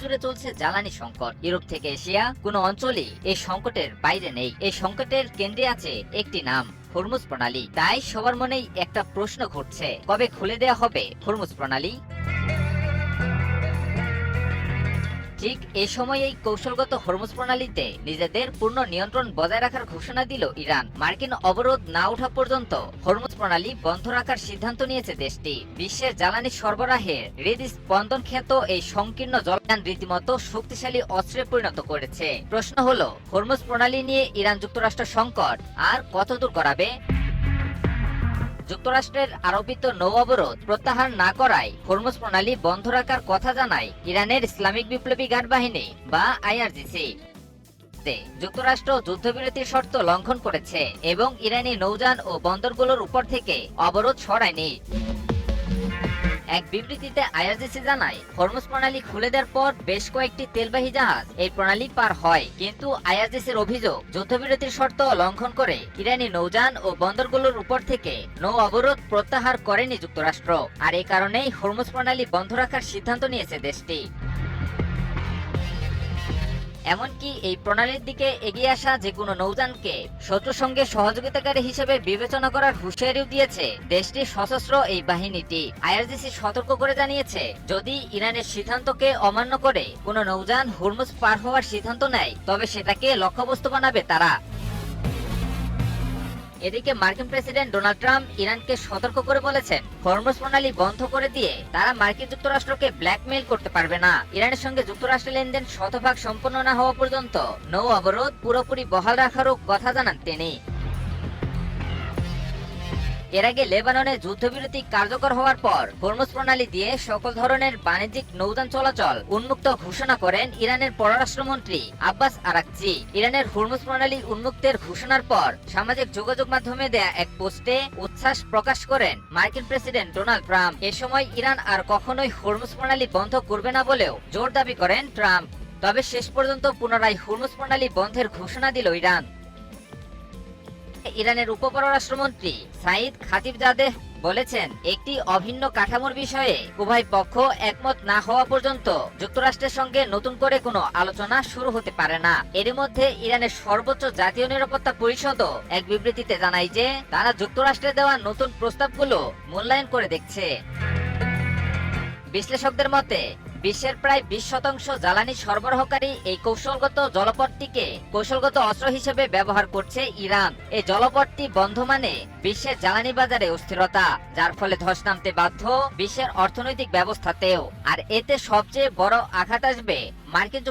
জুড়ে চলছে জ্বালানি সংকট। ইউরোপ থেকে এশিয়া কোনো অঞ্চলই এই সংকটের বাইরে নেই। এই সংকটের কেন্দ্রে আছে একটি নাম, হরমুজ প্রণালী। তাই সবার মনেই একটা প্রশ্ন ঘুরছে, কবে খুলে দেওয়া হবে হরমুজ প্রণালী? ঠিক এ সময়েই কৌশলগত হরমুজ প্রণালীতে নিজেদের পূর্ণ নিয়ন্ত্রণ বজায় রাখার ঘোষণা দিল ইরান। মার্কিন অবরোধ না ওঠা পর্যন্ত হরমুজ প্রণালী বন্ধ রাখার সিদ্ধান্ত নিয়েছে দেশটি। বিশ্বের জ্বালানি সরবরাহের হৃদস্পন্দন খ্যাত এই সংকীর্ণ জলযান রীতিমতো শক্তিশালী অস্ত্রে পরিণত করেছে। প্রশ্ন হলো, হরমুজ প্রণালী নিয়ে ইরান যুক্তরাষ্ট্র সংকট আর কতদূর গড়াবে? যুক্তরাষ্ট্রের আরোপিত নৌ অবরোধ প্রত্যাহার না করায় হরমুজ প্রণালী বন্ধ রাখার কথা জানায় ইরানের ইসলামিক বিপ্লবী গার্ড বাহিনী বা আইআরজিসি। যুক্তরাষ্ট্র যুদ্ধবিরতির শর্ত লঙ্ঘন করেছে এবং ইরানি নৌযান ও বন্দরগুলোর উপর থেকে অবরোধ সরায়নি। এক বিবৃতিতে আইআরজিসি জানায়, হরমুজ প্রণালী খুলে দেওয়ার পর বেশ কয়েকটি তেলবাহী জাহাজ এই প্রণালী পার হয়, কিন্তু আইআরজিসির অভিযোগ যুদ্ধবিরতির শর্ত লঙ্ঘন করে ইরানি নৌযান ও বন্দরগুলোর উপর থেকে নৌ অবরোধ প্রত্যাহার করেনি যুক্তরাষ্ট্র। আর এই কারণেই হরমুজ প্রণালী বন্ধ রাখার সিদ্ধান্ত নিয়েছে দেশটি। এমনকি এই প্রণালীর দিকে এগিয়ে আসা যে কোনো নৌযানকে শত্রুর সঙ্গে সহযোগিতাকারী হিসেবে বিবেচনা করার হুঁশিয়ারিও দিয়েছে দেশটির সশস্ত্র এই বাহিনীটি। আইআরজিসি সতর্ক করে জানিয়েছে, যদি ইরানের সিদ্ধান্তকে অমান্য করে কোনো নৌযান হরমুজ পার হওয়ার সিদ্ধান্ত নেয়, তবে সেটাকে লক্ষ্যবস্তু বানাবে তারা। এদিকে মার্কিন প্রেসিডেন্ট ডোনাল্ড ট্রাম্প ইরানকে সতর্ক করে বলেছেন, হরমুজ প্রণালী বন্ধ করে দিয়ে তারা মার্কিন যুক্তরাষ্ট্রকে ব্ল্যাকমেইল করতে পারবে না। ইরানের সঙ্গে যুক্তরাষ্ট্রের লেনদেন শতভাগ সম্পন্ন না হওয়া পর্যন্ত নৌ অবরোধ পুরোপুরি বহাল রাখারও কথা জানান তিনি। এর আগে লেবাননে যুদ্ধবিরতি কার্যকর হওয়ার পর হরমুজ প্রণালী দিয়ে সকল ধরনের বাণিজ্যিক নৌযান চলাচল উন্মুক্ত ঘোষণা করেন ইরানের পররাষ্ট্রমন্ত্রী আব্বাস আরাকচি। ইরানের হরমুজ প্রণালী উন্মুক্তের ঘোষণার পর সামাজিক যোগাযোগ মাধ্যমে দেয়া এক পোস্টে উচ্ছ্বাস প্রকাশ করেন মার্কিন প্রেসিডেন্ট ডোনাল্ড ট্রাম্প। এ সময় ইরান আর কখনোই হরমুজ প্রণালী বন্ধ করবে না বলেও জোর দাবি করেন ট্রাম্প। তবে শেষ পর্যন্ত পুনরায় হরমুজ প্রণালী বন্ধের ঘোষণা দিল ইরান। ইরানের উপপররাষ্ট্রমন্ত্রী সাইদ খাতিবজাদেহ বলেছেন, একটি অভিন্ন কাঠামোর বিষয়ে উভয় পক্ষ একমত না হওয়া পর্যন্ত যুক্তরাষ্ট্রের সঙ্গে নতুন করে কোনো আলোচনা শুরু হতে পারে না। এর মধ্যে ইরানের সর্বোচ্চ জাতীয় নিরাপত্তা পরিষদও এক বিবৃতিতে জানায় যে তারা যুক্তরাষ্ট্রের দেওয়া নতুন প্রস্তাবগুলো মূল্যায়ন করে দেখছে। বিশ্লেষকদের মতে, বিশ্বের প্রায় 20% জ্বালানি সরবরাহকারী এই কৌশলগত জলপথটিকে কৌশলগত অস্ত্র হিসেবে ব্যবহার করছে ইরান। এই জলপথটি বন্ধ মানে বিশ্বের জ্বালানি বাজারে অস্থিরতা, যার ফলে ধস নামতে বাধ্য বিশ্বের অর্থনৈতিক ব্যবস্থাতেও। আর এতে সবচেয়ে বড় আঘাত আসবে মার্কিন